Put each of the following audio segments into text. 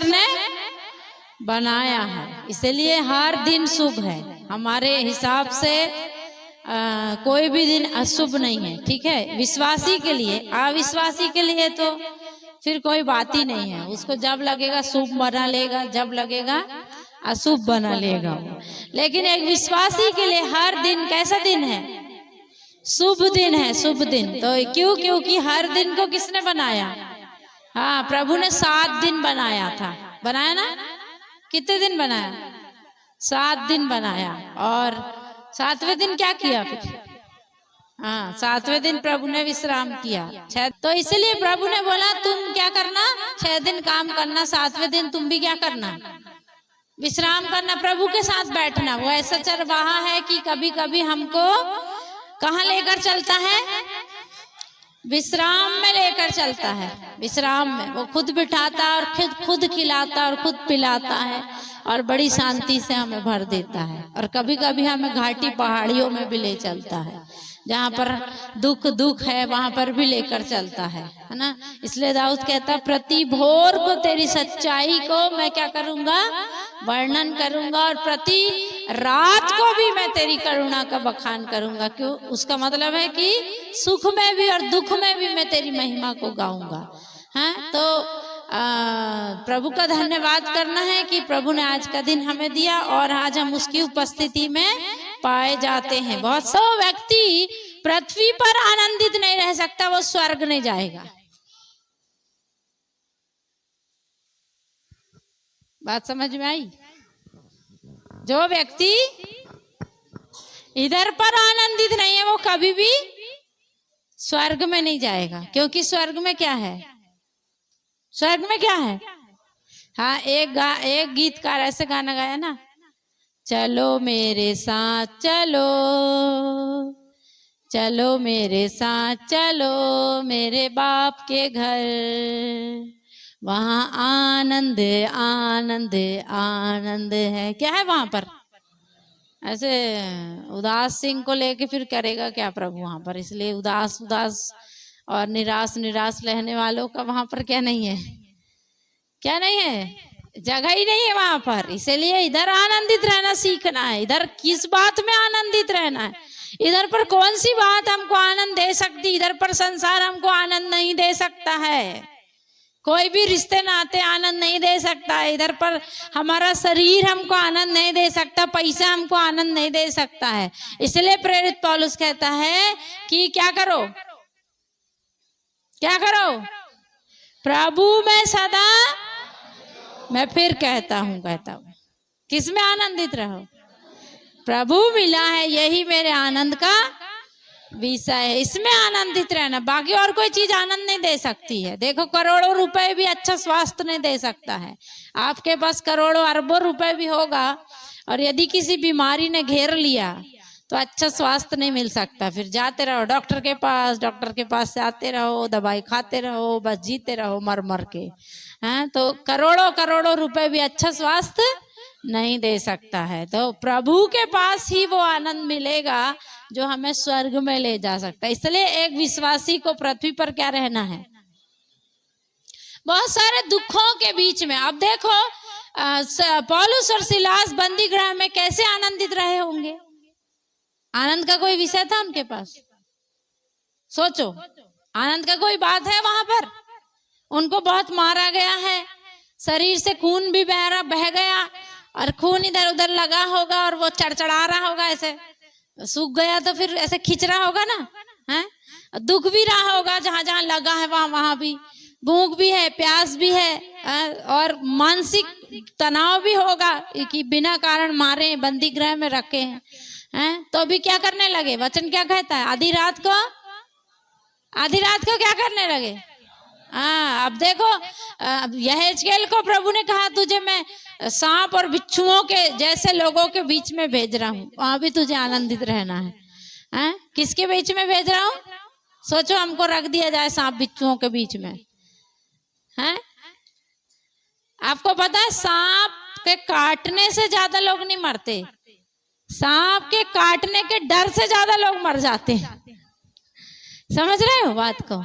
परमेश्वर ने बनाया है, इसलिए हर दिन शुभ है। हमारे हिसाब से कोई भी दिन अशुभ नहीं है, ठीक है। विश्वासी के लिए, अविश्वासी के लिए तो फिर कोई बात ही नहीं है। उसको जब लगेगा शुभ बना लेगा, जब लगेगा अशुभ बना लेगा। लेकिन एक विश्वासी के लिए हर दिन कैसा दिन है? शुभ दिन है, शुभ दिन। तो क्यों? क्योंकि हर दिन को किसने बनाया? हाँ, प्रभु ने 7 दिन बनाया था, बनाया ना? कितने दिन बनाया? 7 दिन बनाया। और 7वें दिन क्या किया फिर? हाँ, 7वें दिन प्रभु ने विश्राम किया। तो इसलिए प्रभु ने बोला तुम क्या करना? 6 दिन काम करना, 7वें दिन तुम भी क्या करना? विश्राम करना, प्रभु के साथ बैठना। वो ऐसा चरवाहा है कि कभी कभी हमको कहाँ लेकर चलता है? विश्राम में लेकर चलता है। विश्राम में वो खुद बिठाता है और खुद खिलाता और खुद पिलाता है और बड़ी शांति से हमें भर देता है। और कभी कभी हमें घाटी पहाड़ियों में भी ले चलता है, जहाँ पर दुख है वहां पर भी लेकर चलता है ना। इसलिए दाऊद कहता है प्रति भोर को तेरी सच्चाई को मैं क्या करूंगा? वर्णन करूंगा, और प्रति रात को भी मैं तेरी करुणा का बखान करूंगा। क्यों? उसका मतलब है कि सुख में भी और दुख में भी मैं तेरी महिमा को गाऊंगा। हाँ, तो प्रभु का धन्यवाद करना है कि प्रभु ने आज का दिन हमें दिया और आज हम उसकी उपस्थिति में पाए जाते हैं। बहुत सा व्यक्ति पृथ्वी पर आनंदित नहीं रह सकता, वो स्वर्ग नहीं जाएगा। बात समझ में आई? जो व्यक्ति इधर पर आनंदित नहीं है वो कभी भी स्वर्ग में नहीं जाएगा। क्योंकि स्वर्ग में क्या है? स्वर्ग में क्या है? हाँ, एक गीतकार ऐसे गाना गाया ना, चलो मेरे साथ चलो, चलो मेरे साथ चलो मेरे बाप के घर, वहाँ आनंद आनंद आनंद है। क्या है वहां पर? ऐसे उदास सिंह को लेके फिर करेगा क्या प्रभु वहां पर? इसलिए उदास और निराश रहने वालों का वहां पर क्या नहीं है? क्या नहीं है? जगह ही नहीं है वहां पर। इसलिए इधर आनंदित रहना सीखना है। इधर किस बात में आनंदित रहना है? इधर पर कौन सी बात हमको आनंद दे सकती? इधर पर संसार हमको आनंद नहीं दे सकता है, कोई भी रिश्ते नाते आनंद नहीं दे सकता है। इधर पर हमारा शरीर हमको आनंद नहीं दे सकता, पैसा हमको आनंद नहीं दे सकता है। इसलिए प्रेरित पौलुस कहता है कि क्या करो? क्या करो? प्रभु में सदा, मैं फिर कहता हूँ किस में आनंदित रहो? प्रभु मिला है, यही मेरे आनंद का विषय है। इसमें आनंदित रहना, बाकी और कोई चीज आनंद नहीं दे सकती है। देखो, करोड़ों रुपए भी अच्छा स्वास्थ्य नहीं दे सकता है। आपके पास करोड़ों अरबों रुपए भी होगा और यदि किसी बीमारी ने घेर लिया तो अच्छा स्वास्थ्य नहीं मिल सकता। फिर जाते रहो डॉक्टर के पास से आते रहो, दवाई खाते रहो, बस जीते रहो मर के। हाँ, तो करोड़ों रुपए भी अच्छा स्वास्थ्य नहीं दे सकता है। तो प्रभु के पास ही वो आनंद मिलेगा जो हमें स्वर्ग में ले जा सकता है। इसलिए एक विश्वासी को पृथ्वी पर क्या रहना है? बहुत सारे दुखों के बीच में। अब देखो, पौलुस और सिलास बंदी गृह में कैसे आनंदित रहे होंगे? आनंद का कोई विषय था उनके पास? सोचो, आनंद का कोई बात है वहां पर? उनको बहुत मारा गया है, शरीर से खून भी बह गया और खून इधर उधर लगा होगा और वो चढ़चढ़ा रहा होगा, ऐसे सूख गया तो फिर ऐसे खिंच रहा होगा ना, है? दुख भी रहा होगा, जहां जहां लगा है वहां भी भूख भी है, प्यास भी है, और मानसिक तनाव भी होगा कि बिना कारण मारे बंदी गृह में रखे हैं। तो भी क्या करने लगे? वचन क्या कहता है? आधी रात को क्या करने लगे? हाँ, अब देखो, यहेजकेल को प्रभु ने कहा तुझे मैं सांप और बिच्छुओं के जैसे लोगों के बीच में भेज रहा हूँ, वहां भी तुझे आनंदित रहना है। किसके बीच में भेज रहा हूँ? सोचो, हमको रख दिया जाए सांप बिच्छुओं के बीच में, है? आपको पता है सांप के काटने से ज्यादा लोग नहीं मरते, सांप के काटने के डर से ज्यादा लोग मर जाते हैं। समझ रहे हो बात को?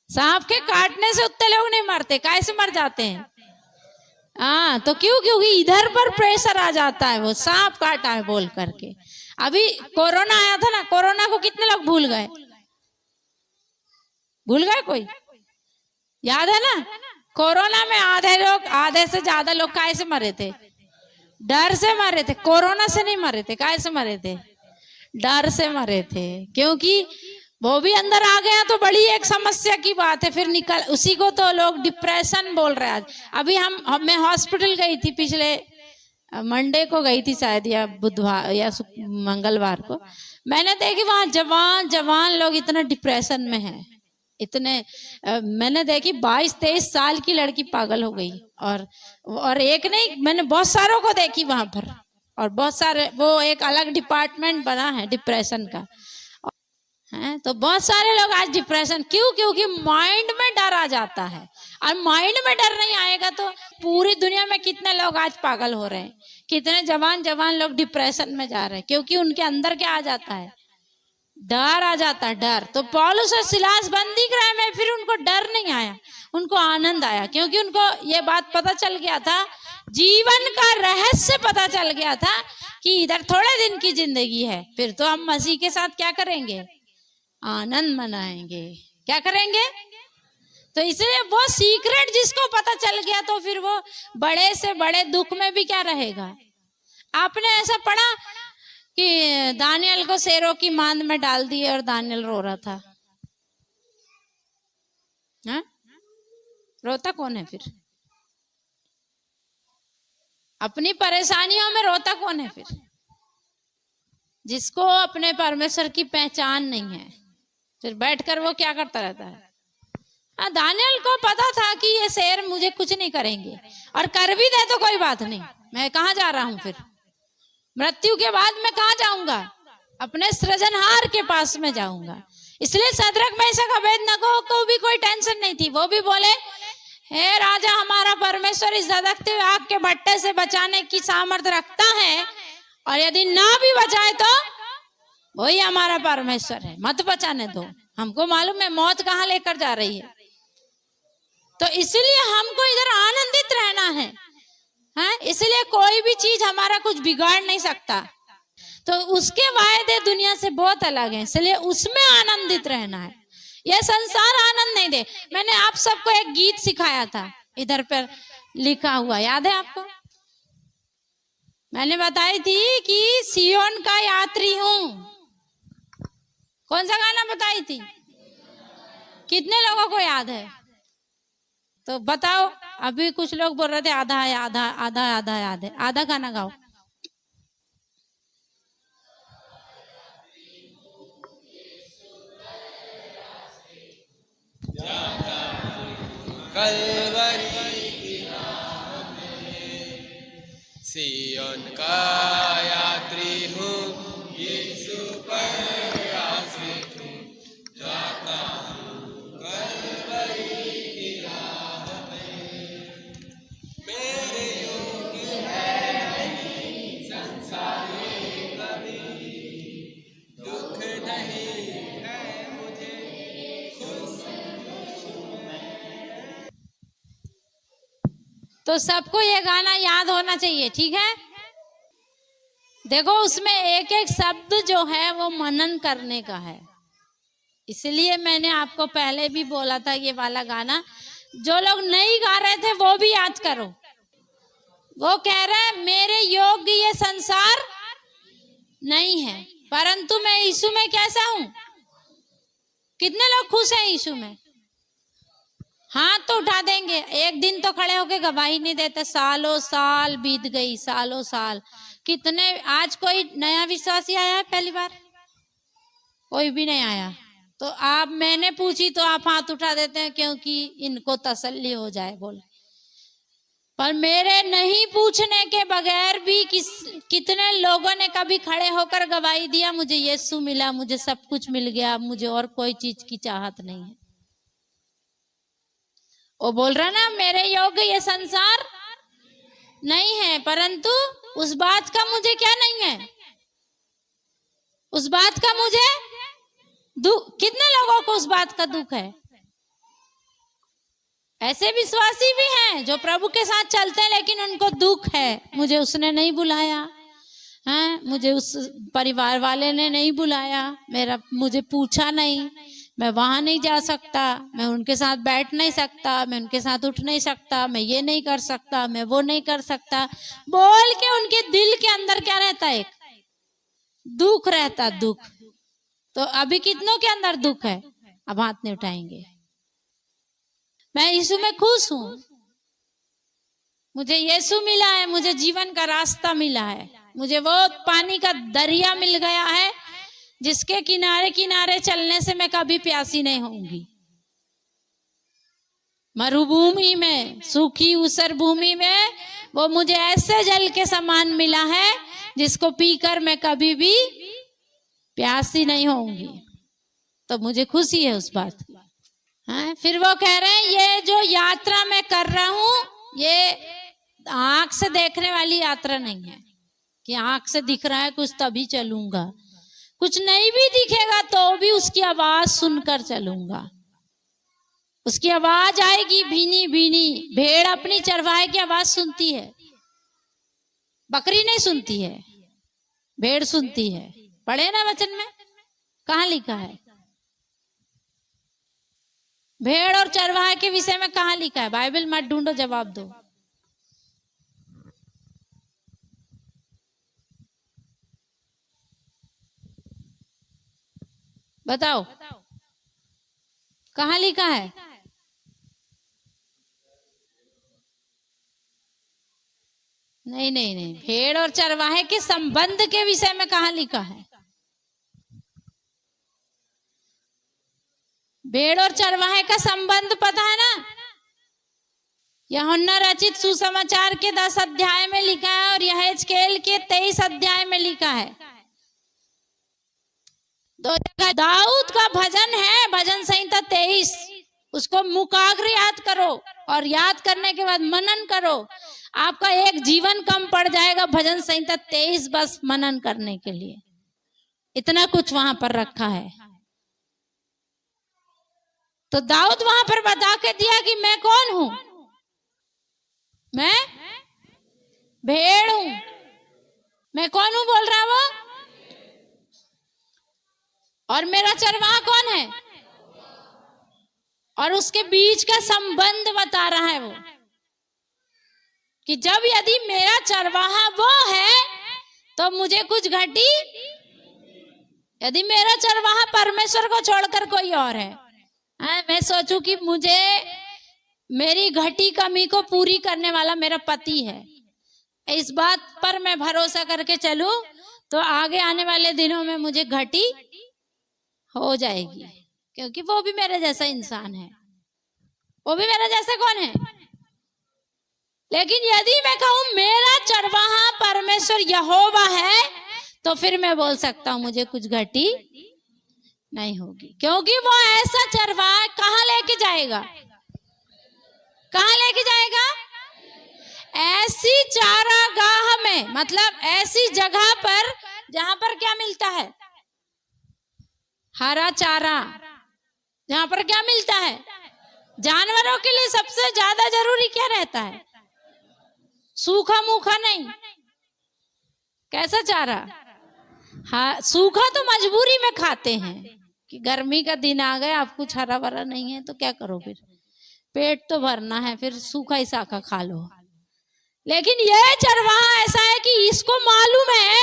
सांप के काटने से उतने लोग नहीं मरते, कैसे मर जाते हैं? हाँ, तो क्यों? क्योंकि इधर पर प्रेशर आ जाता है, वो सांप काटा है बोल करके। अभी कोरोना आया था ना, कोरोना को कितने लोग भूल गए? भूल गए कोई? याद है ना? कोरोना में आधे से ज्यादा लोग काहे से मरे थे? डर से मरे थे। कोरोना से नहीं मरे थे, काहे से मरे थे? डर से मरे थे। क्योंकि वो भी अंदर आ गया तो बड़ी एक समस्या की बात है। फिर निकल, उसी को तो लोग डिप्रेशन बोल रहे हैं आज। अभी मैं हॉस्पिटल गई थी, पिछले मंडे को गई थी शायद, या बुधवार या मंगलवार को। मैंने देखी वहां जवान जवान लोग इतना डिप्रेशन में हैं। इतने मैंने देखी 22-23 साल की लड़की पागल हो गई। और एक नहीं, मैंने बहुत सारों को देखी वहां पर। और बहुत सारे, वो एक अलग डिपार्टमेंट बना है डिप्रेशन का है। तो बहुत सारे लोग आज डिप्रेशन, क्यों? क्योंकि माइंड में डर आ जाता है। और माइंड में डर नहीं आएगा तो पूरी दुनिया में कितने लोग आज पागल हो रहे हैं, कितने जवान जवान लोग डिप्रेशन में जा रहे हैं, क्योंकि उनके अंदर क्या आ जाता है? डर आ जाता है, डर। तो पौलुस और सिलास बंदी गृह में फिर उनको डर नहीं आया, उनको आनंद आया, क्योंकि उनको ये बात पता चल गया था, जीवन का रहस्य पता चल गया था कि इधर थोड़े दिन की जिंदगी है, फिर तो हम मसीह के साथ क्या करेंगे? आनंद मनाएंगे। क्या करेंगे? तो इसलिए वो सीक्रेट जिसको पता चल गया, तो फिर वो बड़े से बड़े दुख में भी क्या रहेगा? आपने ऐसा पढ़ा कि दानियल को शेरों की मांद में डाल दिए और दानियल रो रहा था। हा? रोता कौन है फिर? अपनी परेशानियों में रोता कौन है फिर? जिसको अपने परमेश्वर की पहचान नहीं है, फिर बैठकर वो क्या करता रहता है? दानियल को पता था कि ये शेर मुझे कुछ नहीं करेंगे, और कर भी दे तो कोई बात नहीं, मैं कहाँ जा रहा हूं? फिर मृत्यु के बाद मैं कहाँ जाऊंगा? अपने सृजनहार के पास में जाऊंगा। इसलिए शद्रक मेशक अबेदनगो को भी कोई टेंशन नहीं थी। वो भी बोले, हे राजा, हमारा परमेश्वर इस धधकते हुए आग के भट्टे से बचाने की सामर्थ्य रखता है, और यदि ना भी बचाए तो वही हमारा परमेश्वर है, मत बचाने दो। हमको मालूम है मौत कहाँ लेकर जा रही है। तो इसलिए हमको इधर आनंदित रहना है, हाँ? इसलिए कोई भी चीज हमारा कुछ बिगाड़ नहीं सकता। तो उसके वायदे दुनिया से बहुत अलग हैं, इसलिए उसमें आनंदित रहना है। यह संसार आनंद नहीं दे। मैंने आप सबको एक गीत सिखाया था, इधर पर लिखा हुआ, याद है आपको? मैंने बताई थी कि सियोन का यात्री हूं। कौन सा गाना बताई थी? कितने लोगों को याद है? तो बताओ। अभी कुछ लोग बोल रहे थे आधा है, आधा आधा आधा याद है। आधा गाना गाओ। कलवरी की राह में सियोन का यात्री हूँ, यीशु पर आश्रित हूँ, जाता हूँ कलवरी की राह में। मेरे योग्य है नहीं संसार में कभी, दुख नहीं है मुझे तो सबको ये गाना याद होना चाहिए, ठीक है? देखो, उसमें एक एक शब्द जो है वो मनन करने का है। इसलिए मैंने आपको पहले भी बोला था, ये वाला गाना जो लोग नहीं गा रहे थे वो भी याद करो। वो कह रहे हैं, मेरे योग्य ये संसार नहीं है, परंतु मैं यीशु में कैसा हूं? कितने लोग खुश हैं यीशु में? हाथ तो उठा देंगे। एक दिन तो खड़े होके गवाही नहीं देते। सालों साल बीत गई, सालों साल। कितने, आज कोई नया विश्वासी आया है पहली बार? कोई भी नहीं आया। तो आप, मैंने पूछी तो आप हाथ उठा देते हैं, क्योंकि इनको तसल्ली हो जाए बोल। पर मेरे नहीं पूछने के बगैर भी कितने लोगों ने कभी खड़े होकर गवाही दिया, मुझे यीशु मिला, मुझे सब कुछ मिल गया, मुझे और कोई चीज की चाहत नहीं है। वो बोल रहा ना, मेरे योग्य ये संसार नहीं है, परंतु उस बात का मुझे क्या नहीं है? उस बात का मुझे दुख। कितने लोगों को उस बात का दुख है? ऐसे विश्वासी भी हैं जो प्रभु के साथ चलते हैं लेकिन उनको दुख है, मुझे उसने नहीं बुलाया, हैं, मुझे उस परिवार वाले ने नहीं बुलाया, मुझे पूछा नहीं, मैं वहां नहीं जा सकता, मैं उनके साथ बैठ नहीं सकता, मैं उनके साथ उठ नहीं सकता, मैं ये नहीं कर सकता, मैं वो नहीं कर सकता, बोल के उनके दिल के अंदर क्या रहता है? एक दुख रहता, दुख। तो अभी कितनों के अंदर दुख है? अब हाथ नहीं उठाएंगे। मैं यीशु में खुश हूं, मुझे यीशु मिला है, मुझे जीवन का रास्ता मिला है, मुझे वो पानी का दरिया मिल गया है जिसके किनारे किनारे चलने से मैं कभी प्यासी नहीं होंगी। मरुभूमि में, सूखी ऊसर भूमि में वो मुझे ऐसे जल के समान मिला है जिसको पीकर मैं कभी भी प्यासी नहीं होंगी। तो मुझे खुशी है उस बात की। हाँ, फिर वो कह रहे हैं ये जो यात्रा मैं कर रहा हूं ये आंख से देखने वाली यात्रा नहीं है कि आंख से दिख रहा है कुछ तभी चलूंगा, कुछ नहीं भी दिखेगा तो भी उसकी आवाज सुनकर चलूंगा। उसकी आवाज आएगी भीनी भीनी। भेड़ अपनी चरवाहे की आवाज सुनती है, बकरी नहीं सुनती है, भेड़ सुनती है। पढ़े ना वचन में, कहाँ लिखा है? भेड़ और चरवाहे के विषय में कहाँ लिखा है? बाइबल मत ढूंढो, जवाब दो। बताओ कहाँ लिखा है? नहीं नहीं नहीं, भेड़ और चरवाहे के संबंध के विषय में कहाँ लिखा है? भेड़ और चरवाहे का संबंध पता है ना? यूहन्ना रचित सुसमाचार के 10 अध्याय में लिखा है और यहेजकेल के 23 अध्याय में लिखा है। 2 जगह दाऊद का भजन है, भजन संहिता 23। उसको मुकाग्र याद करो और याद करने के बाद मनन करो। आपका एक जीवन कम पड़ जाएगा भजन संहिता 23 बस मनन करने के लिए। इतना कुछ वहां पर रखा है। तो दाऊद वहां पर बता के दिया कि मैं कौन हूं? मैं भेड़ हूं। मैं कौन हूं बोल रहा वो? और मेरा चरवाहा कौन है? और उसके बीच का संबंध बता रहा है वो कि जब यदि मेरा चरवाहा वो है तो मुझे कुछ घटी। यदि मेरा चरवाहा परमेश्वर को छोड़कर कोई और है, मैं सोचूं कि मुझे मेरी घटी कमी को पूरी करने वाला मेरा पति है, इस बात पर मैं भरोसा करके चलूं तो आगे आने वाले दिनों में मुझे घटी हो जाएगी, क्योंकि वो भी मेरे जैसा इंसान है, वो भी मेरा जैसा कौन है। लेकिन यदि मैं कहूं मेरा चरवाहा परमेश्वर यहोवा है तो फिर मैं बोल सकता हूं मुझे कुछ घटी नहीं होगी, क्योंकि वो ऐसा चरवाहा कहां लेके जाएगा? कहां लेके जाएगा? ऐसी चारागाह में, मतलब ऐसी जगह पर जहां पर क्या मिलता है? हरा चारा। जहां पर क्या मिलता है? जानवरों के लिए सबसे ज्यादा जरूरी क्या रहता है? सूखा मूखा नहीं। कैसा चारा? हाँ, सूखा तो मजबूरी में खाते हैं कि गर्मी का दिन आ गया, अब कुछ हरा भरा नहीं है तो क्या करो, फिर पेट तो भरना है, फिर सूखा ही साखा खा लो। लेकिन यह चरवाहा ऐसा है कि इसको मालूम है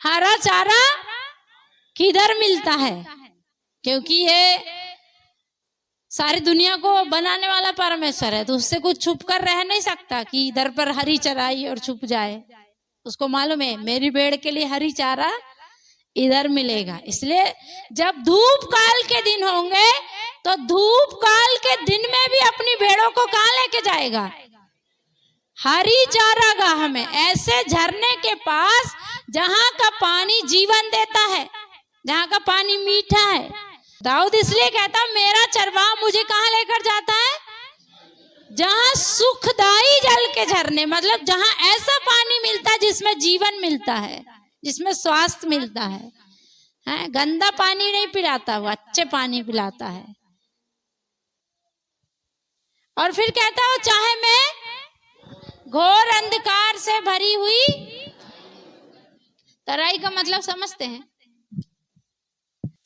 हरा चारा किधर मिलता है, क्योंकि ये सारी दुनिया को बनाने वाला परमेश्वर है, तो उससे कुछ छुप कर रह नहीं सकता कि इधर पर हरी चराई और छुप जाए। उसको मालूम है मेरी भेड़ के लिए हरी चारा इधर मिलेगा। इसलिए जब धूप काल के दिन होंगे तो धूप काल के दिन में भी अपनी भेड़ों को कहां लेके जाएगा? हरी चारागाह में, ऐसे झरने के पास जहां का पानी जीवन देता है, जहां का पानी मीठा है। दाऊद इसलिए कहता मेरा चरवाहा मुझे कहां लेकर जाता है? जहां सुखदाई जल के झरने, मतलब जहां ऐसा पानी मिलता है जिसमें जीवन मिलता है, जिसमें स्वास्थ्य मिलता है। गंदा पानी नहीं पिलाता वो, अच्छे पानी पिलाता है। और फिर कहता हो चाहे मैं घोर अंधकार से भरी हुई तराई का मतलब समझते हैं।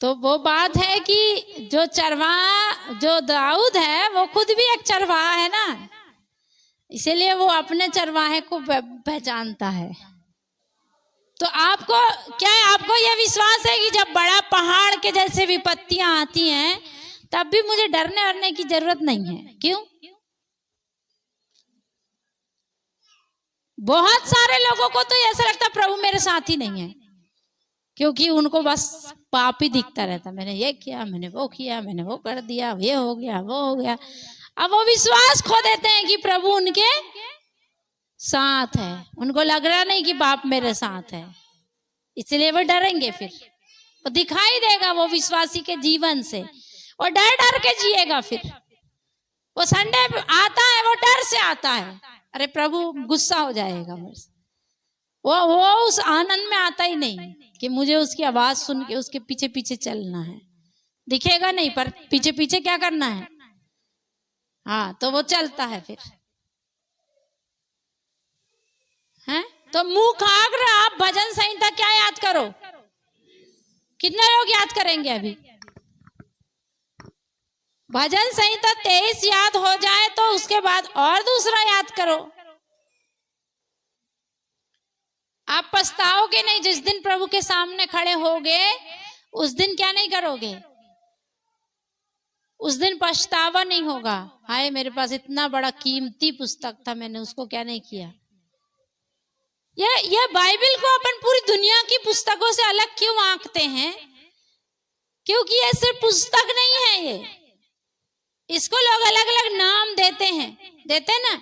तो वो बात है कि जो चरवाहा जो दाऊद है वो खुद भी एक चरवाहा है ना, इसीलिए वो अपने चरवाहे को पहचानता है। तो आपको क्या है, आपको यह विश्वास है कि जब बड़ा पहाड़ के जैसे विपत्तियां आती हैं तब भी मुझे डरने वरने की जरूरत नहीं है। क्यों? बहुत सारे लोगों को तो ऐसा लगता प्रभु मेरे साथ ही नहीं है, क्योंकि उनको बस पाप ही दिखता रहता, मैंने ये किया, मैंने वो किया, मैंने वो कर दिया, ये हो गया, वो हो गया। अब वो विश्वास खो देते हैं कि प्रभु उनके साथ है, उनको लग रहा नहीं कि बाप मेरे साथ है, इसलिए वो डरेंगे। फिर वो दिखाई देगा वो विश्वासी के जीवन से, वो डर डर के जिएगा। फिर वो संडे आता है वो डर से आता है, अरे प्रभु गुस्सा हो जाएगा मेरे से। वो उस आनंद में आता ही नहीं कि मुझे उसकी आवाज सुन के उसके पीछे पीछे चलना है। दिखेगा नहीं पर पीछे पीछे क्या करना है, हाँ, तो वो चलता है फिर हैं। तो मुखाग्र आप भजन संहिता क्या याद करो, कितने लोग याद करेंगे? अभी भजन संहिता 23 याद हो जाए तो उसके बाद और दूसरा याद करो। आप पछताओगे नहीं, जिस दिन प्रभु के सामने खड़े होगे उस दिन क्या नहीं करोगे, उस दिन पछतावा नहीं होगा, हाय मेरे पास इतना बड़ा कीमती पुस्तक था, मैंने उसको क्या नहीं किया। यह बाइबल को अपन पूरी दुनिया की पुस्तकों से अलग क्यों आंकते हैं? क्योंकि ये सिर्फ पुस्तक नहीं है, ये इसको लोग अलग अलग नाम देते हैं, देते ना।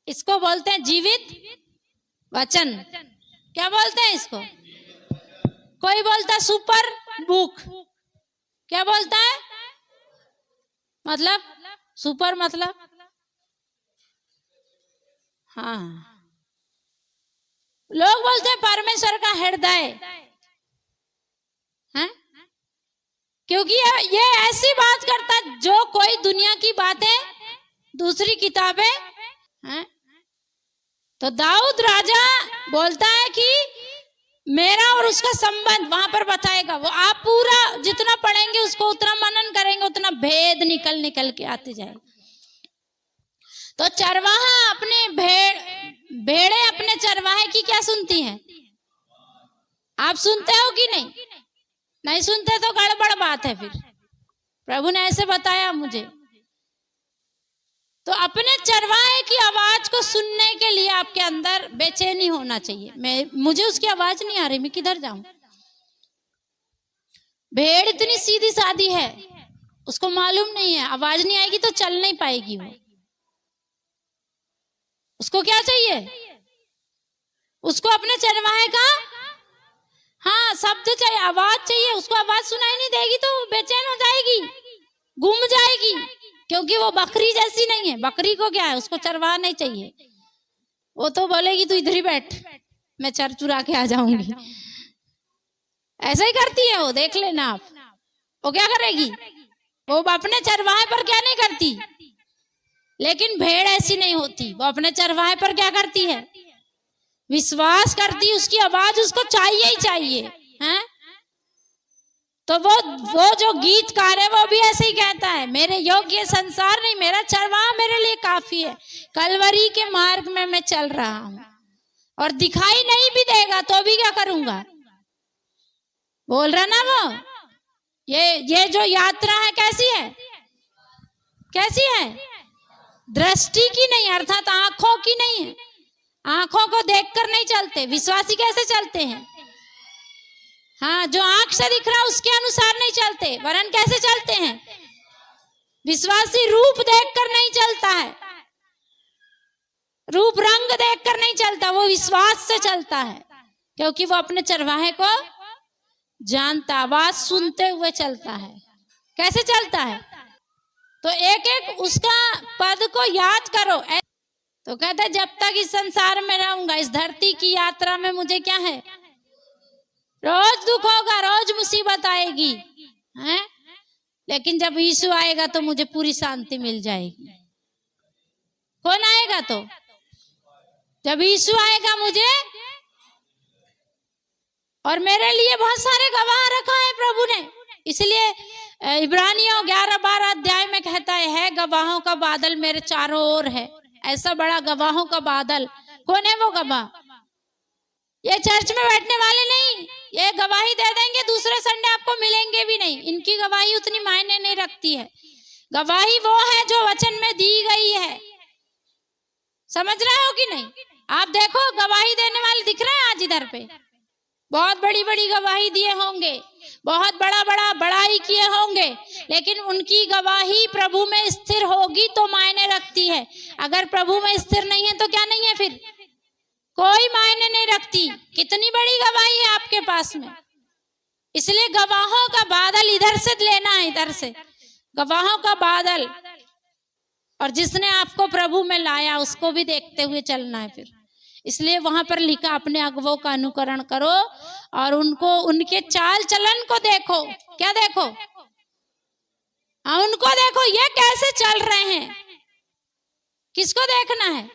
इसको बोलते हैं जीवित वचन, क्या बोलते हैं इसको? कोई बोलता है सुपर बुक, क्या बोलता है? मतलब सुपर मतलब हाँ, लोग बोलते हैं परमेश्वर का हृदय है, क्योंकि ये ऐसी बात करता है जो कोई दुनिया की बातें दूसरी किताबें हैं। तो दाऊद राजा बोलता है कि मेरा और उसका संबंध वहां पर बताएगा। वो आप पूरा जितना पढ़ेंगे उसको उतना मनन करेंगे उतना भेद निकल निकल के आते जाएगा। तो चरवाहा अपने भेड़े अपने चरवाहे की क्या सुनती हैं? आप सुनते हो कि नहीं? नहीं सुनते तो गड़बड़ बात है। फिर प्रभु ने ऐसे बताया मुझे। तो अपने चरवाहे की आवाज को सुनने के लिए आपके अंदर बेचैनी होना चाहिए। मुझे उसकी आवाज नहीं आ रही, मैं किधर जाऊं? भेड़ इतनी सीधी सादी है, उसको मालूम नहीं है आवाज नहीं आएगी तो चल नहीं पाएगी। वो उसको क्या चाहिए? उसको अपने चरवाहे का हाँ शब्द चाहिए, आवाज चाहिए। उसको आवाज सुनाई नहीं देगी तो बेचैन हो जाएगी, घूम जाएगी, क्योंकि वो बकरी जैसी नहीं है। बकरी को क्या है, उसको चरवाहा नहीं चाहिए। वो तो बोलेगी तू इधर ही बैठ, मैं चर चुरा के आ जाऊंगी। ऐसा ही करती है वो, देख लेना आप। वो क्या करेगी? वो अपने चरवाहे पर क्या नहीं करती। लेकिन भेड़ ऐसी नहीं होती, वो अपने चरवाहे पर क्या करती है? विश्वास करती, उसकी आवाज उसको चाहिए ही चाहिए हैं? तो वो जो गीतकार है वो भी ऐसे ही कहता है, मेरे योग्य संसार नहीं, मेरा चरवाहा मेरे लिए काफी है। कलवरी के मार्ग में मैं चल रहा हूं और दिखाई नहीं भी देगा तो भी क्या करूंगा? बोल रहा ना वो, ये जो यात्रा है कैसी है? कैसी है? दृष्टि की नहीं, अर्थात आंखों की नहीं है। आंखों को देखकर नहीं चलते। विश्वासी कैसे चलते हैं? हाँ, जो आंख से दिख रहा उसके अनुसार नहीं चलते, वरन कैसे चलते हैं? विश्वासी रूप देखकर नहीं चलता है, रूप रंग देखकर नहीं चलता, वो विश्वास से चलता है, क्योंकि वो अपने चरवाहे को जानता, आवाज सुनते हुए चलता है। कैसे चलता है? तो एक एक उसका पद को याद करो। तो कहता है जब तक इस संसार में रहूंगा, इस धरती की यात्रा में मुझे क्या है? रोज दुख होगा, रोज मुसीबत आएगी हैं? लेकिन जब यीशु आएगा तो मुझे पूरी शांति मिल जाएगी। कौन आएगा? तो जब यीशु आएगा मुझे और मेरे लिए बहुत सारे गवाह रखा है प्रभु ने। इसलिए इब्रानियों 11-12 अध्याय में कहता है गवाहों का बादल मेरे चारों ओर है। ऐसा बड़ा गवाहों का बादल। कौन है वो गवाह? ये चर्च में बैठने वाले नहीं, ये गवाही दे देंगे दूसरे संडे आपको मिलेंगे भी नहीं। इनकी गवाही उतनी मायने नहीं रखती है। गवाही वो है जो वचन में दी गई है। समझ रहे हो कि नहीं? आप देखो गवाही देने वाले दिख रहे हैं आज इधर पे, बहुत बड़ी बड़ी गवाही दिए होंगे, बहुत बड़ा बड़ा बड़ाई किए होंगे, लेकिन उनकी गवाही प्रभु में स्थिर होगी तो मायने रखती है। अगर प्रभु में स्थिर नहीं है तो क्या नहीं है? फिर कोई मायने नहीं रखती। कितनी बड़ी गवाही है आपके पास में। इसलिए गवाहों का बादल इधर से लेना है, इधर से गवाहों का बादल। और जिसने आपको प्रभु में लाया उसको भी देखते हुए चलना है फिर। इसलिए वहां पर लिखा अपने अगुवों का अनुकरण करो और उनको, उनके चाल चलन को देखो। क्या देखो? उनको देखो ये कैसे चल रहे हैं। किसको देखना है?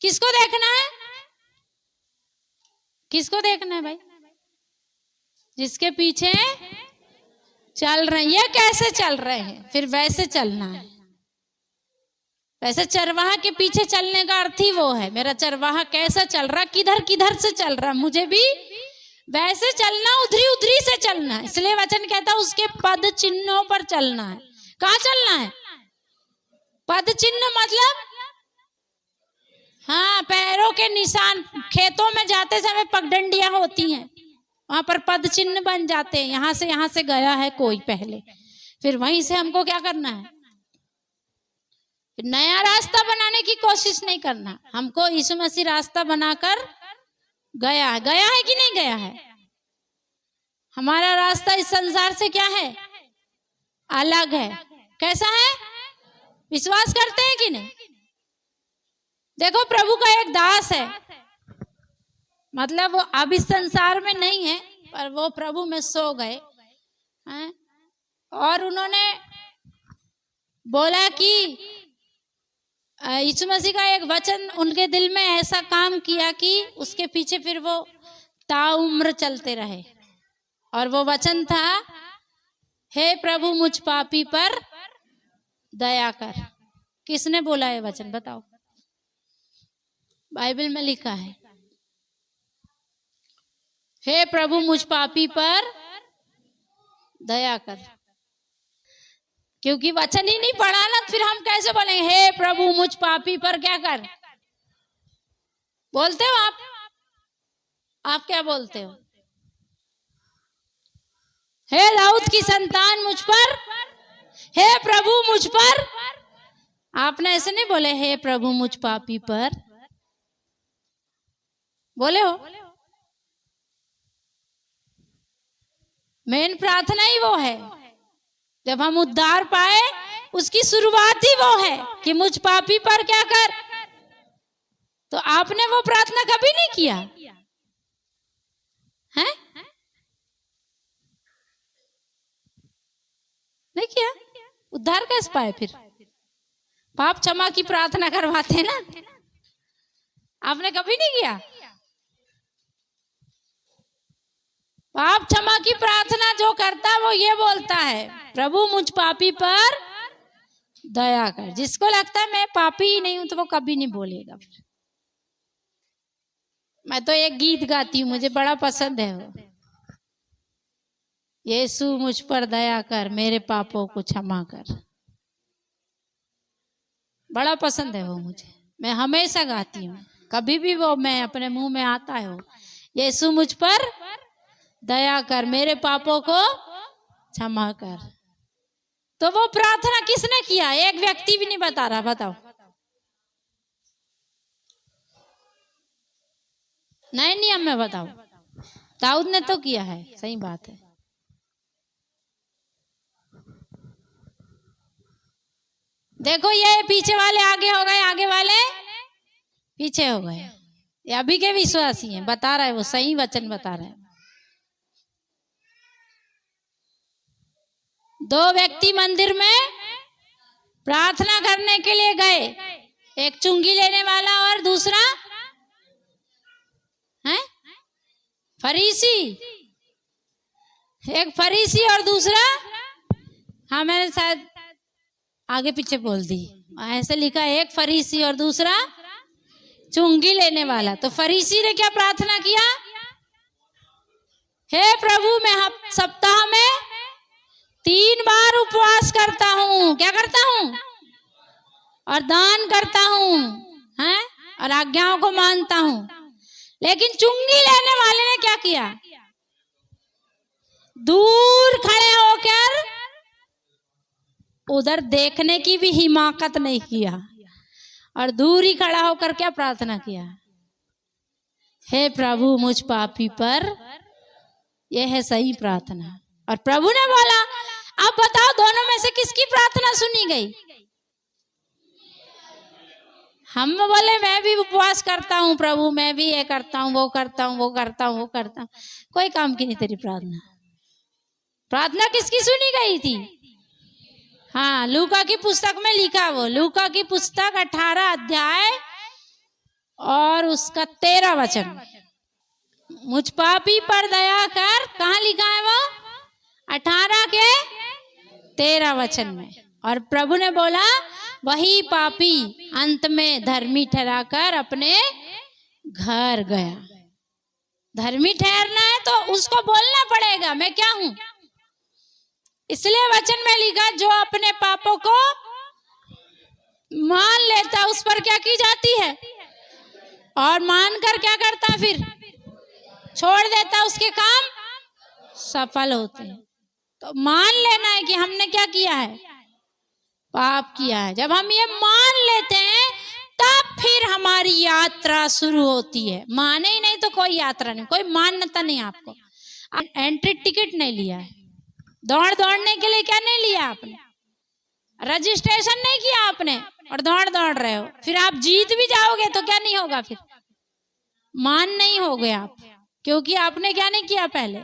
किसको देखना है? किसको देखना है भाई? जिसके पीछे चल रहे हैं। ये कैसे चल रहे हैं? फिर वैसे चलना है। वैसे चरवाहा के पीछे चलने का अर्थ ही वो है, मेरा चरवाहा कैसा चल रहा, किधर किधर से चल रहा, मुझे भी वैसे चलना, उधरी उधरी से चलना है। इसलिए वचन कहता है उसके पद चिन्हों पर चलना है। कहाँ चलना है? पद चिन्ह मतलब हाँ, पैरों के निशान। खेतों में जाते समय पगडंडियां होती हैं, वहां पर पद चिन्ह बन जाते हैं। यहाँ से गया है कोई पहले, फिर वहीं से हमको क्या करना है? नया रास्ता बनाने की कोशिश नहीं करना। हमको यीशु मसीह रास्ता बनाकर गया है कि नहीं गया है? हमारा रास्ता इस संसार से क्या है? अलग है। कैसा है? विश्वास करते हैं कि नहीं? देखो प्रभु का एक दास है, मतलब वो अब इस संसार में नहीं है, पर वो प्रभु में सो गए हैं और उन्होंने बोला कि यीशु मसीह का एक वचन उनके दिल में ऐसा काम किया कि उसके पीछे फिर वो ताउम्र चलते रहे। और वो वचन था, हे प्रभु मुझ पापी पर दया कर। किसने बोला है वचन? बताओ। बाइबल में लिखा है, हे प्रभु मुझ पापी पर दया कर। क्योंकि वचन ही नहीं पढ़ा ना, फिर हम कैसे बोलेंगे हे प्रभु मुझ पापी पर क्या कर? बोलते हो आप क्या बोलते हो? हे दाऊद की संतान मुझ पर, हे प्रभु मुझ पर। आपने ऐसे नहीं बोले हे प्रभु मुझ पापी पर, बोले हो? मेन प्रार्थना ही वो है। जब हम उद्धार पाए उसकी शुरुआत ही वो है कि मुझ पापी पर क्या कर। तो आपने वो प्रार्थना कभी नहीं किया है? नहीं किया? उद्धार कैसे पाए फिर? पाप क्षमा की प्रार्थना करवाते ना, आपने कभी नहीं किया? पाप क्षमा की प्रार्थना जो करता है वो ये बोलता है, प्रभु मुझ पापी पर दया कर। जिसको लगता है मैं पापी ही नहीं हूं तो वो कभी नहीं बोलेगा। मैं तो एक गीत गाती हूँ, मुझे बड़ा पसंद है वो, यीशु मुझ पर दया कर, मेरे पापों को क्षमा कर। बड़ा पसंद है वो मुझे, मैं हमेशा गाती हूँ। कभी भी वो मैं अपने मुंह में आता है वो, यीशु मुझ पर दया कर, मेरे पापों को क्षमा कर। तो वो प्रार्थना किसने किया? एक व्यक्ति भी नहीं बता रहा। बताओ। नए नियम में बताओ। दाऊद ने तो किया है, सही बात है। देखो ये पीछे वाले आगे हो गए, आगे वाले पीछे हो गए। ये अभी के विश्वासी हैं, बता रहा है वो, सही वचन बता रहा है। दो व्यक्ति मंदिर में प्रार्थना करने के लिए गए, एक चुंगी लेने वाला और दूसरा है फरीसी, एक फरीसी और दूसरा, हाँ मैंने शायद आगे पीछे बोल दी, ऐसे लिखा, एक फरीसी और दूसरा चुंगी लेने वाला। तो फरीसी ने क्या प्रार्थना किया? हे प्रभु, मैं सप्ताह में 3 बार उपवास करता हूँ, क्या करता हूँ? और दान करता हूँ, हैं, और आज्ञाओं को मानता हूँ। लेकिन चुंगी लेने वाले ने क्या किया? दूर खड़े होकर उधर देखने की भी हिमाकत नहीं किया और दूर ही खड़ा होकर क्या प्रार्थना किया? हे प्रभु, मुझ पापी पर। यह है सही प्रार्थना। और प्रभु ने बोला, अब बताओ दोनों में से किसकी प्रार्थना सुनी गई? हम बोले मैं भी उपवास करता हूँ प्रभु, मैं भी ये करता हूँ, वो करता हूँ, वो करता हूँ, वो करता हूँ, कोई काम की नहीं तेरी प्रार्थना। प्रार्थना किसकी सुनी गई थी? हाँ, लूका की पुस्तक में लिखा, वो लूका की पुस्तक 18 अध्याय और उसका 13 वचन, मुझ पापी पर दया कर, कहाँ लिखा है वो? 18 के 13 वचन में। और प्रभु ने बोला, वही पापी अंत में धर्मी ठहराकर अपने घर गया। धर्मी ठहरना है तो उसको बोलना पड़ेगा मैं क्या हूं। इसलिए वचन में लिखा, जो अपने पापों को मान लेता उस पर क्या की जाती है, और मानकर क्या करता, फिर छोड़ देता, उसके काम सफल होते हैं। तो मान लेना है कि हमने क्या किया है, पाप किया है। जब हम ये मान लेते हैं तब फिर हमारी यात्रा शुरू होती है। माने ही नहीं तो कोई यात्रा नहीं, कोई मान्यता नहीं। आपको एंट्री टिकट नहीं लिया है, दौड़ने के लिए क्या नहीं लिया आपने, रजिस्ट्रेशन नहीं किया आपने, और दौड़ रहे हो, फिर आप जीत भी जाओगे तो क्या नहीं होगा, फिर मान नहीं हो गए आप, क्योंकि आपने क्या नहीं किया। पहले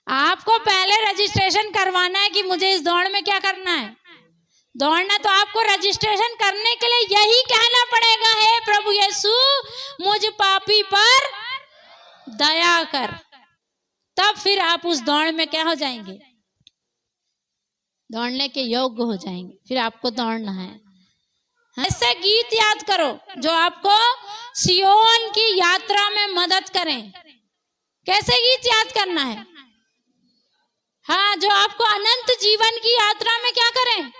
आपको पहले रजिस्ट्रेशन करवाना है कि मुझे इस दौड़ में क्या करना है, दौड़ना। तो आपको रजिस्ट्रेशन करने के लिए यही कहना पड़ेगा, हे प्रभु यीशु, मुझ पापी पर दया कर। तब फिर आप उस दौड़ में क्या हो जाएंगे, दौड़ने के योग्य हो जाएंगे। फिर आपको दौड़ना है। ऐसे गीत याद करो जो आपको सियोन की यात्रा में मदद करें। कैसे गीत याद करना है? हाँ, जो आपको अनंत जीवन की यात्रा में क्या करें,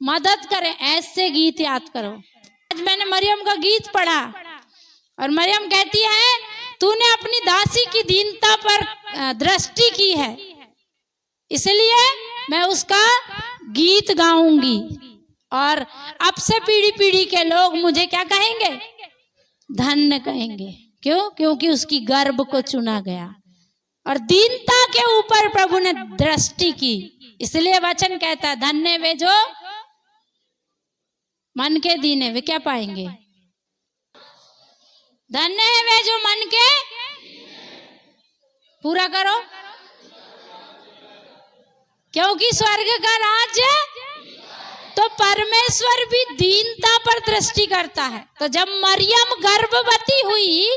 मदद करें। ऐसे गीत याद करो। आज मैंने मरियम का गीत पढ़ा और मरियम कहती है, तूने अपनी दासी की दीनता पर दृष्टि की है, इसलिए मैं उसका गीत गाऊंगी, और अब से पीढ़ी पीढ़ी के लोग मुझे क्या कहेंगे, धन्य कहेंगे। क्यों? क्योंकि उसकी गर्भ को चुना गया और दीनता के ऊपर प्रभु ने दृष्टि की। इसलिए वचन कहता है, धन्य वे जो मन के दीने, वे क्या पाएंगे, धन्य है वे जो मन के, पूरा करो, क्योंकि स्वर्ग का राज्य। तो परमेश्वर भी दीनता पर दृष्टि करता है। तो जब मरियम गर्भवती हुई,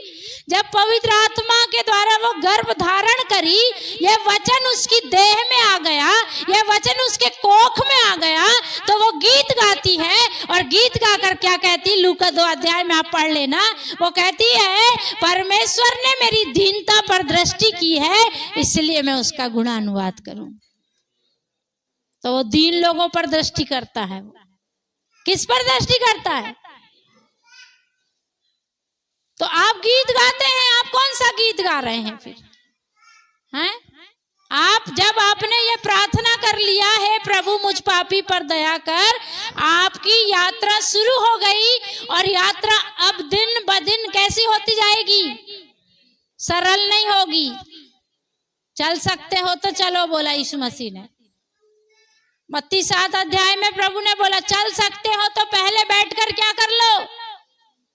जब पवित्र आत्मा के द्वारा वो गर्भ धारण करी, यह वचन उसकी देह में आ गया, यह वचन उसके कोख में आ गया, तो वो गीत गाती है। और गीत गाकर क्या कहती, लूका 2 अध्याय में आप पढ़ लेना, वो कहती है, परमेश्वर ने मेरी दीनता पर दृष्टि की है, इसलिए मैं उसका गुणानुवाद करूं। तो वो दीन लोगों पर दृष्टि करता है। किस पर दृष्टि करता है? तो आप गीत गाते हैं, आप कौन सा गीत गा रहे हैं फिर, हैं? आप जब आपने ये प्रार्थना कर लिया है, प्रभु मुझ पापी पर दया कर, आपकी यात्रा शुरू हो गई। और यात्रा अब दिन ब दिन कैसी होती जाएगी, सरल नहीं होगी। चल सकते हो तो चलो, बोला यीशु मसीह ने। मत्ती 7 अध्याय में प्रभु ने बोला, चल सकते हो तो पहले बैठकर क्या कर लो।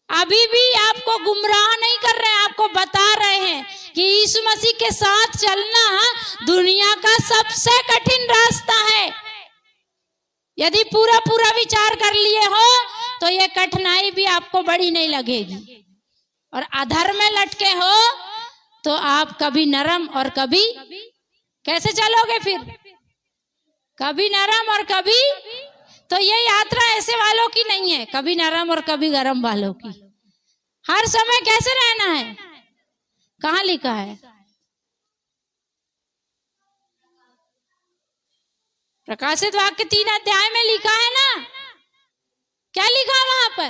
अभी भी आपको गुमराह नहीं कर रहे हैं, आपको बता रहे हैं कि यीशु मसीह के साथ चलना दुनिया का सबसे कठिन रास्ता है। यदि पूरा पूरा विचार कर लिए हो तो ये कठिनाई भी आपको बड़ी नहीं लगेगी। और अधर्म में लटके हो तो आप कभी नरम और कभी कैसे चलोगे फिर? कभी नरम और कभी, तो ये यात्रा ऐसे वालों की नहीं है, कभी नरम और कभी गरम वालों की। हर समय कैसे रहना है? कहाँ लिखा है? प्रकाशित वाक्य 3 अध्याय में लिखा है ना। क्या लिखा है वहां पर?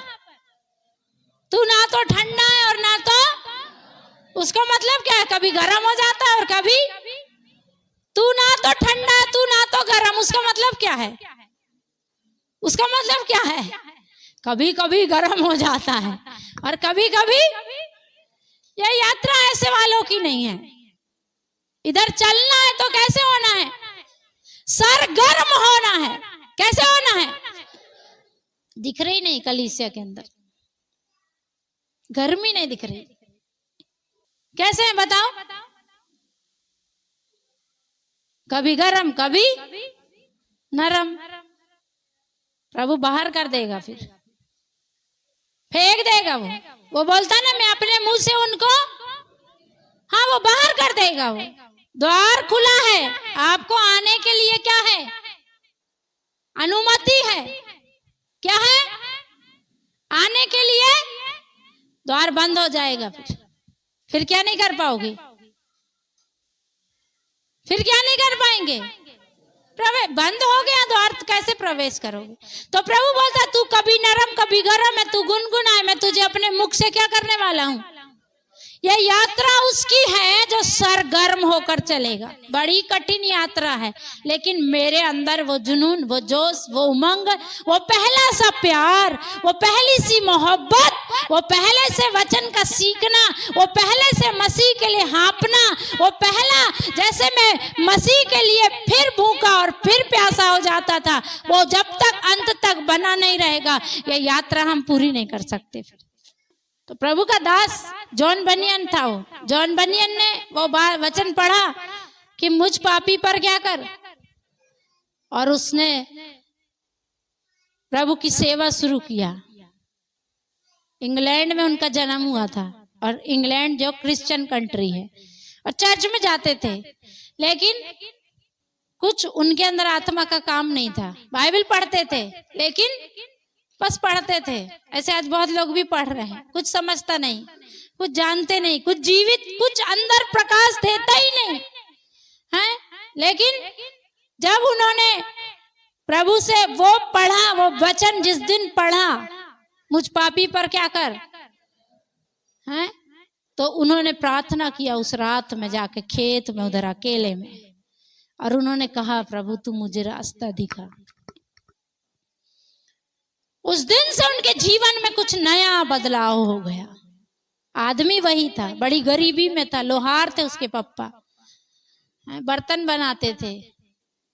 तू ना तो ठंडा है और ना तो, उसका मतलब क्या है? कभी गर्म हो जाता है और कभी, तू ना तो ठंडा तू ना तो गर्म, उसका मतलब क्या है? उसका मतलब क्या है? कभी कभी गर्म हो जाता है और कभी कभी। यह यात्रा ऐसे वालों की नहीं है। इधर चलना है तो कैसे होना है? सरगर्म होना है। कैसे होना है? दिख रही नहीं कलीसिया के अंदर, गर्मी नहीं दिख रही। कैसे है बताओ? कभी गरम कभी नरम। प्रभु बाहर कर देगा, फिर फेंक देगा। वो बोलता ना मैं अपने मुंह से उनको, हाँ वो बाहर कर देगा। वो द्वार खुला है, आपको आने के लिए क्या है? अनुमति है। क्या है? आने के लिए। द्वार बंद हो जाएगा, फिर क्या नहीं कर पाओगे? फिर क्या नहीं कर पाएंगे? प्रवेश बंद हो गया द्वार, तो कैसे प्रवेश करोगे? तो प्रभु बोलता तू कभी नरम कभी गरम है, तू गुनगुना है, मैं तुझे अपने मुख से क्या करने वाला हूं? यह यात्रा उसकी है जो सरगर्म होकर चलेगा। बड़ी कठिन यात्रा है, लेकिन मेरे अंदर वो जुनून, वो जोश, वो उमंग, वो पहला सा प्यार, वो पहली सी मोहब्बत, वो पहले से वचन का सीखना, वो पहले से मसीह के लिए हाँपना, वो पहला, जैसे मैं मसीह के लिए फिर भूखा और फिर प्यासा हो जाता था, वो जब तक अंत तक बना नहीं रहेगा, यह यात्रा हम पूरी नहीं कर सकते। तो प्रभु का दास जॉन बनियन था। वो जॉन बनियन ने वो वचन पढ़ा कि मुझ पापी पर क्या कर, और उसने प्रभु की सेवा शुरू किया। इंग्लैंड में उनका जन्म हुआ था, और इंग्लैंड जो क्रिश्चियन कंट्री है, और चर्च में जाते थे, लेकिन कुछ उनके अंदर आत्मा का काम नहीं था। बाइबल पढ़ते थे लेकिन बस पढ़ते थे। ऐसे आज बहुत लोग भी पढ़ रहे हैं, कुछ समझता नहीं, कुछ जानते नहीं, कुछ जीवित, कुछ अंदर प्रकाश देता ही नहीं है। लेकिन जब उन्होंने प्रभु से वो पढ़ा, वो वचन जिस दिन पढ़ा, मुझ पापी पर क्या कर है, तो उन्होंने प्रार्थना किया उस रात में जाके खेत में, उधर अकेले में, और उन्होंने कहा प्रभु तू मुझे रास्ता दिखा। उस दिन से उनके जीवन में कुछ नया बदलाव हो गया। आदमी वही था, बड़ी गरीबी में था, लोहार थे उसके पप्पा, बर्तन बनाते थे,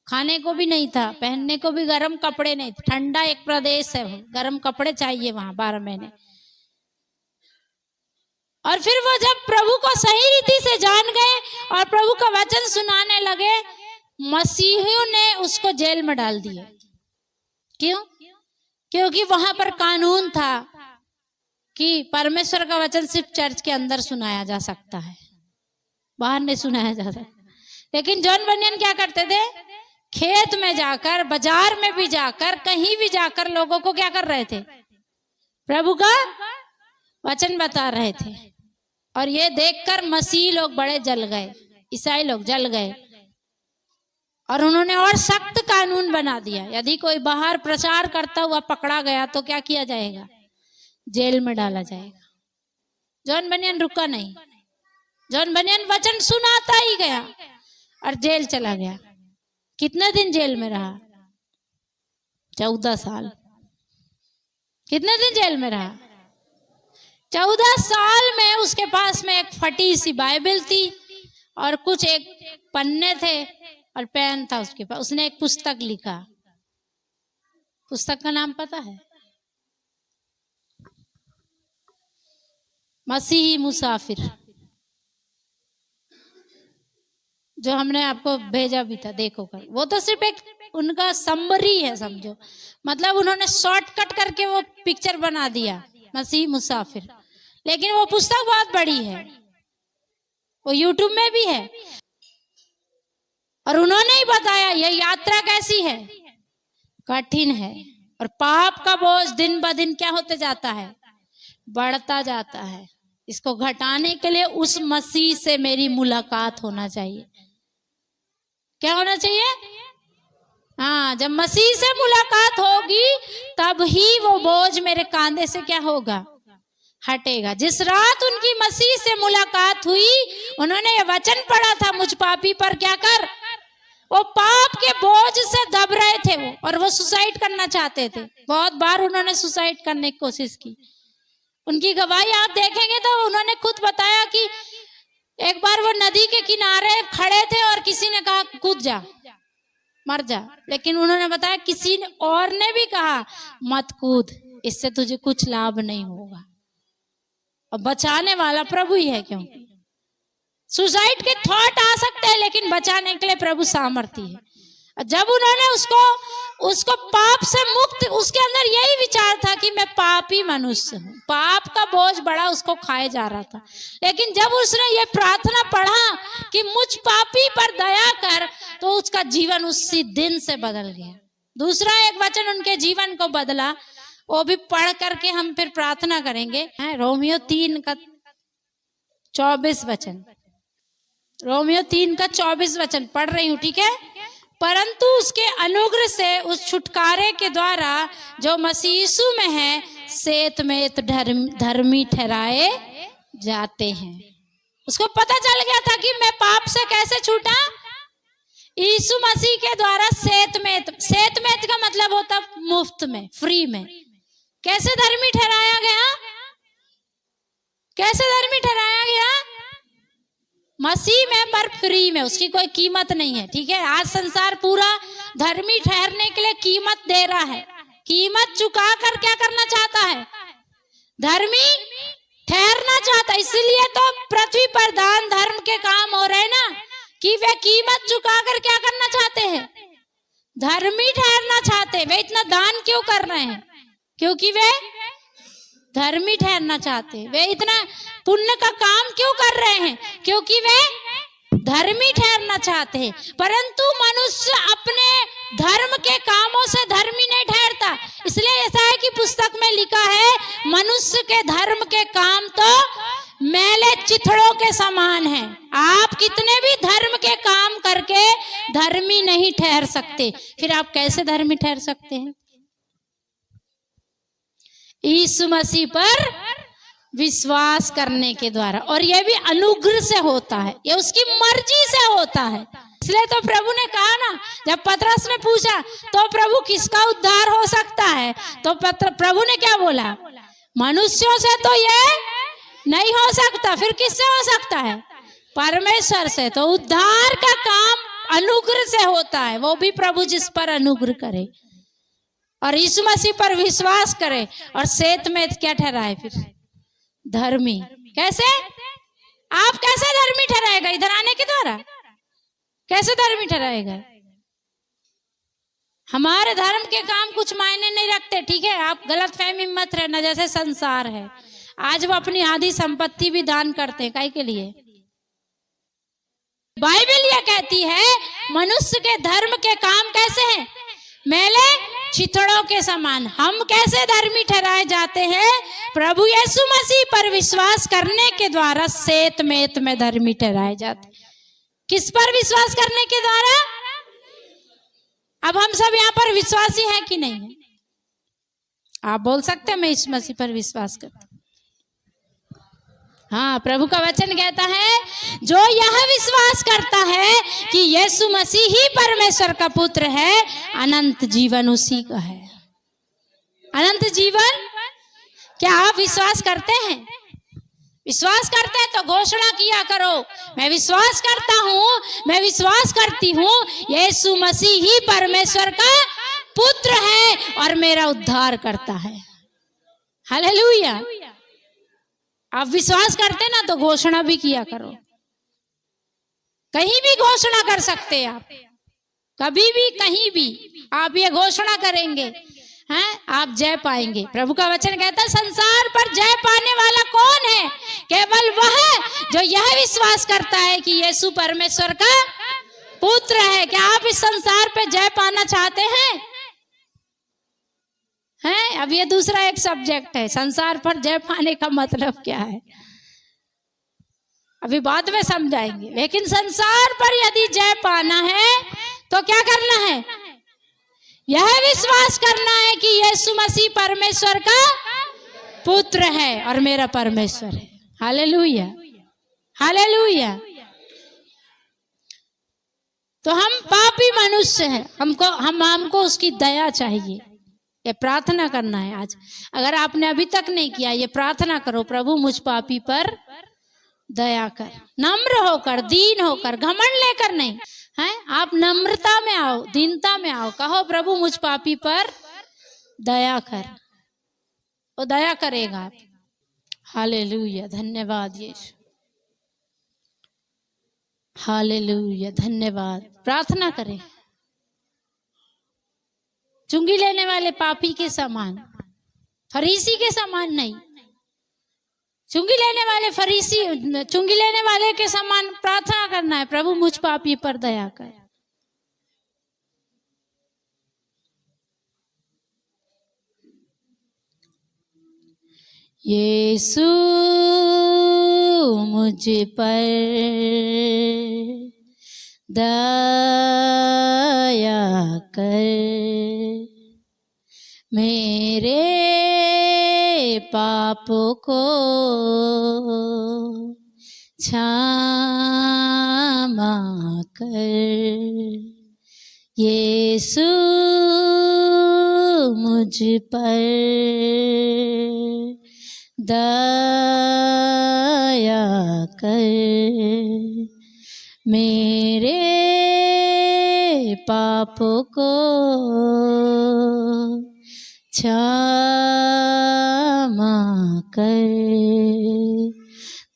खाने को भी नहीं था, पहनने को भी गर्म कपड़े नहीं थे। ठंडा एक प्रदेश है, गर्म कपड़े चाहिए वहां 12 महीने। और फिर वो जब प्रभु को सही रीति से जान गए और प्रभु का वचन सुनाने लगे, मसीहियों ने उसको जेल में डाल दिया। क्यों? क्योंकि वहां पर कानून था कि परमेश्वर का वचन सिर्फ चर्च के अंदर सुनाया जा सकता है, बाहर नहीं सुनाया जा सकता। लेकिन जॉन बनियन क्या करते थे? खेत में जाकर, बाजार में भी जाकर, कहीं भी जाकर लोगों को क्या कर रहे थे? प्रभु का वचन बता रहे थे। और ये देखकर मसीह लोग बड़े जल गए, ईसाई लोग जल गए, और उन्होंने और सख्त कानून बना दिया। यदि कोई बाहर प्रचार करता हुआ पकड़ा गया तो क्या किया जाएगा? जेल में डाला जाएगा। जॉन बनियन रुका नहीं, जॉन बनियन वचन सुनाता ही गया और जेल चला गया। कितने दिन जेल में रहा? 14 साल। कितने दिन जेल में रहा? 14 साल में उसके पास में एक फटी सी बाइबल थी और कुछ एक पन्ने थे और पेन था उसके पास। उसने एक पुस्तक लिखा। पुस्तक का नाम पता है? मसीही मुसाफिर। जो हमने आपको भेजा भी था, देखो कर। वो तो सिर्फ एक उनका समरी है, समझो, मतलब उन्होंने शॉर्टकट करके वो पिक्चर बना दिया, मसीह मुसाफिर। लेकिन वो पुस्तक बहुत बड़ी है, वो यूट्यूब में भी है। और उन्होंने ही बताया ये यात्रा कैसी है, कठिन है। और पाप का बोझ दिन ब दिन क्या होते जाता है, बढ़ता जाता है। इसको घटाने के लिए उस मसीह से मेरी मुलाकात होना चाहिए। क्या होना चाहिए? हाँ, जब मसीह से मुलाकात होगी तब ही वो बोझ मेरे कांधे से क्या होगा, हटेगा। जिस रात उनकी मसीह से मुलाकात हुई, उन्होंने ये वचन पढ़ा था, मुझ पापी पर क्या कर। वो पाप के बोझ से दब रहे थे वो, और वो सुसाइड करना चाहते थे। बहुत बार उन्होंने सुसाइड करने की कोशिश की। उनकी गवाही आप देखेंगे तो उन्होंने खुद बताया कि एक बार वो नदी के किनारे खड़े थे और किसी ने कहा कूद जा, मर जा। लेकिन उन्होंने बताया किसी और ने भी कहा मत कूद, इससे तुझे कुछ लाभ नहीं होगा। और बचाने वाला प्रभु ही है, क्योंकि सुसाइड के थॉट आ सकते हैं लेकिन बचाने के लिए प्रभु सामर्थ्य है। और जब उन्होंने उसको पाप से मुक्त, उसके अंदर यही विचार था कि मैं पापी मनुष्य हूँ, पाप का बोझ बड़ा उसको खाए जा रहा था। लेकिन जब उसने ये प्रार्थना पढ़ा कि मुझ पापी पर दया कर, तो उसका जीवन उसी दिन से बदल गया। दूसरा एक वचन उनके जीवन को बदला, वो भी पढ़ करके हम फिर प्रार्थना करेंगे। रोमियो 3 का 24 वचन, रोमियो 3 का 24 वचन पढ़ रही हूँ, ठीक है। परंतु उसके अनुग्रह से उस छुटकारे के द्वारा जो मसीह यीशु में है, सेत में धर्मी ठहराए जाते हैं। उसको पता चल गया था कि मैं पाप से कैसे छूटा, यीशु मसीह के द्वारा। सेतमेत का मतलब होता मुफ्त में, फ्री में। कैसे धर्मी ठहराया गया, कैसे धर्मी ठहराया गया? मसीह में, पर फ्री में, उसकी कोई कीमत नहीं है, ठीक है। आज संसार पूरा धर्मी ठहरने के लिए कीमत दे रहा है, कीमत चुका कर क्या करना चाहता है, धर्मी ठहरना चाहता है। इसलिए तो पृथ्वी पर दान धर्म के काम हो रहे हैं ना, कि वे कीमत चुका कर क्या करना चाहते हैं, धर्मी ठहरना चाहते हैं। वे इतना दान क्यों कर रहे हैं? क्योंकि वे धर्मी ठहरना चाहते हैं। वे इतना पुण्य का काम क्यों कर रहे हैं? क्योंकि वे धर्मी ठहरना चाहते हैं। परंतु मनुष्य अपने धर्म के कामों से धर्मी नहीं ठहरता। इसलिए ऐसा है कि पुस्तक में लिखा है, मनुष्य के धर्म के काम तो मैले चिथड़ों के समान है। आप कितने भी धर्म के काम करके धर्मी नहीं ठहर सकते। फिर आप कैसे धर्मी ठहर सकते हैं? यीशु मसीह पर विश्वास करने के द्वारा, और यह भी अनुग्रह से होता है, ये उसकी मर्जी से होता है। इसलिए तो प्रभु ने कहा ना, जब पतरस ने पूछा तो प्रभु किसका उद्धार हो सकता है, तो प्रभु ने क्या बोला, मनुष्यों से तो ये नहीं हो सकता, फिर किससे हो सकता है, परमेश्वर से। तो उद्धार का काम अनुग्रह से होता है, वो भी प्रभु जिस पर अनुग्रह करे और यीशु मसीह पर विश्वास करे, और सेत में क्या ठहराए, फिर धर्मी। कैसे? आप कैसे धर्मी ठहराएगा? इधर आने के द्वारा कैसे धर्मी ठहराएगा? हमारे धर्म के काम कुछ मायने नहीं रखते, ठीक है। आप गलत फहमी मत रहना। जैसे संसार है, आज वो अपनी आधी संपत्ति भी दान करते हैं, काहे के लिए? बाइबल यह कहती है मनुष्य के धर्म के काम कैसे हैं, मैले चिथड़ों के समान। हम कैसे धर्मी ठहराए जाते हैं? प्रभु यीशु मसीह पर विश्वास करने के द्वारा सेतमेत में धर्मी ठहराए जाते। किस पर विश्वास करने के द्वारा? अब हम सब यहाँ पर विश्वासी हैं कि नहीं है? आप बोल सकते हैं मैं यीशु मसीह पर विश्वास करता हूं। हाँ, प्रभु का वचन कहता है, जो यह विश्वास करता है कि यीशु मसीह ही परमेश्वर का पुत्र है, अनंत जीवन उसी का है। अनंत जीवन। क्या आप विश्वास करते हैं? विश्वास करते हैं तो घोषणा किया करो, मैं विश्वास करता हूँ, मैं विश्वास करती हूँ, यीशु मसीह ही परमेश्वर का पुत्र है और मेरा उद्धार करता है। हालेलुया। आप विश्वास करते ना तो घोषणा भी किया करो। कहीं भी घोषणा कर सकते हैं आप, कभी भी कहीं भी आप ये घोषणा करेंगे हैं, आप जय पाएंगे। प्रभु का वचन कहता है संसार पर जय पाने वाला कौन है? केवल वह जो यह विश्वास करता है कि यीशु परमेश्वर का पुत्र है। क्या आप इस संसार पे जय पाना चाहते हैं? हैं? अब ये दूसरा एक सब्जेक्ट है, संसार पर जय पाने का मतलब क्या है, अभी बाद में समझाएंगे। लेकिन संसार पर यदि जय पाना है तो क्या करना है? यह विश्वास करना है कि यीशु मसीह परमेश्वर का पुत्र है और मेरा परमेश्वर है। Hallelujah, hallelujah. तो हम पापी मनुष्य हैं, हमको उसकी दया चाहिए। ये प्रार्थना करना है आज। अगर आपने अभी तक नहीं किया, ये प्रार्थना करो, प्रभु मुझ पापी पर दया कर। नम्र होकर, दीन होकर, घमंड लेकर नहीं है, आप नम्रता में आओ, दीनता में आओ, कहो प्रभु मुझ पापी पर दया कर, वो दया करेगा आप। हालेलुया, धन्यवाद यीशु, हालेलुया, धन्यवाद। प्रार्थना करें, चुंगी लेने वाले पापी के समान, फरीसी के समान नहीं। चुंगी लेने वाले फरीसी, चुंगी लेने वाले के समान प्रार्थना करना है, प्रभु मुझ पापी पर दया कर। यीशु मुझ पर दया कर, मेरे पापों को क्षमा कर। यीशु मुझ पर दया कर, मेरे पापों को क्षमा कर।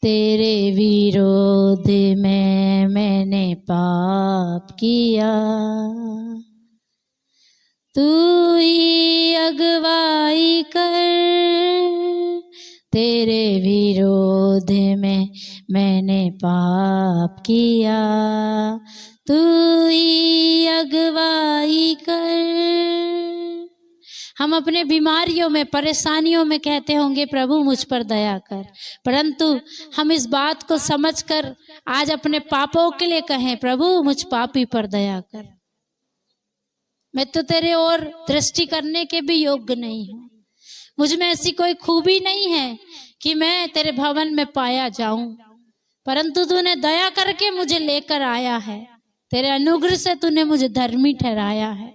तेरे विरोध में मैंने पाप किया, तू ही अगुवाई कर। तेरे विरोध में मैंने पाप किया, तू ही अगुवाई कर। हम अपने बीमारियों में, परेशानियों में कहते होंगे प्रभु मुझ पर दया कर, परंतु हम इस बात को समझकर आज अपने पापों के लिए कहें प्रभु मुझ पापी पर दया कर। मैं तो तेरे ओर दृष्टि करने के भी योग्य नहीं हूँ, मुझ में ऐसी कोई खूबी नहीं है कि मैं तेरे भवन में पाया जाऊं, परंतु तूने दया करके मुझे लेकर आया है। तेरे अनुग्रह से तूने मुझे धर्मी ठहराया है।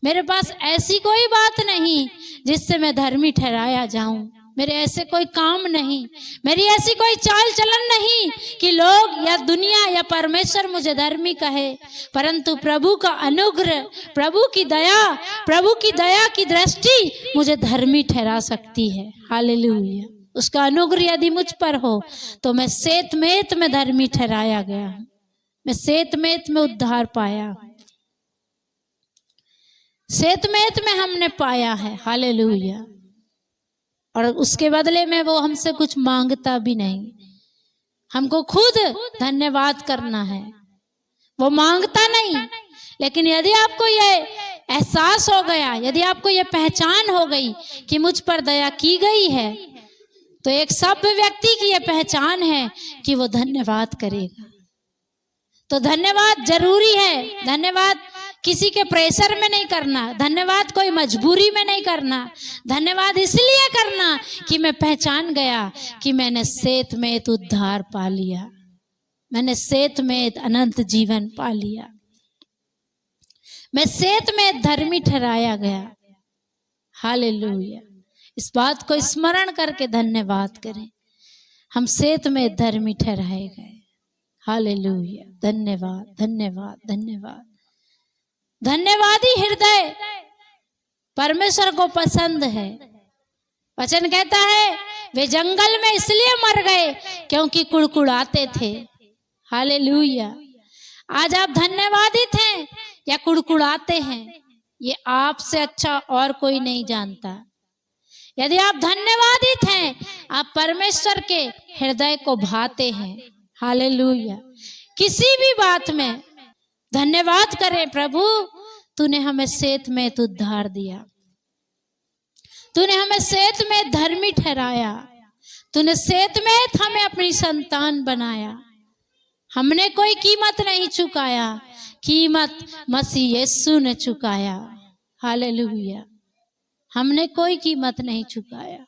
मेरे पास ऐसी कोई बात नहीं जिससे मैं धर्मी ठहराया जाऊं, मेरे ऐसे कोई काम नहीं, मेरी ऐसी कोई चाल चलन नहीं कि लोग या दुनिया या परमेश्वर मुझे धर्मी कहे, परंतु प्रभु का अनुग्रह, प्रभु की दया की दृष्टि मुझे धर्मी ठहरा सकती है। हालेलुया। उसका अनुग्रह यदि मुझ पर हो तो मैं सेतमेत में धर्मी ठहराया गया हूं, मैं सेतमेत में उद्धार पाया, सेतमेत में हमने पाया है। हालेलुया। और उसके बदले में वो हमसे कुछ मांगता भी नहीं, हमको खुद धन्यवाद करना है, वो मांगता नहीं। लेकिन यदि आपको ये एहसास हो गया, यदि आपको ये पहचान हो गई कि मुझ पर दया की गई है, तो एक सभ्य व्यक्ति की ये पहचान है कि वो धन्यवाद करेगा। तो धन्यवाद जरूरी है। धन्यवाद किसी के प्रेशर में नहीं करना, धन्यवाद कोई मजबूरी में नहीं करना, धन्यवाद इसलिए करना कि मैं पहचान गया कि मैंने सेतमेत उद्धार पा लिया, मैंने सेतमेत अनंत जीवन पा लिया, मैं सेतमेत धर्मी ठहराया गया। हालेलुया। इस बात को स्मरण करके धन्यवाद करें, हम सेतमेत धर्मी ठहराए गए। हालेलुया। धन्यवाद, धन्यवाद, धन्यवाद। धन्यवादी हृदय परमेश्वर को पसंद है। वचन कहता है वे जंगल में इसलिए मर गए क्योंकि कुड़कुड़ाते थे। हालेलुया। आज आप धन्यवादित हैं या कुड़कुड़ाते हैं, ये आपसे अच्छा और कोई नहीं जानता। यदि आप धन्यवादित हैं, आप परमेश्वर के हृदय को भाते हैं। हालेलुया। किसी भी बात में धन्यवाद करें, प्रभु तूने हमें सेत में उद्धार दिया, तूने हमें सेत में धर्मी ठहराया, तूने सेत में हमें अपनी संतान बनाया। हमने कोई कीमत नहीं चुकाया, कीमत मसीह यीशु ने चुकाया। हालेलुया। हमने कोई कीमत नहीं चुकाया,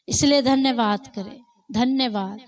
इसलिए धन्यवाद करें। धन्यवाद।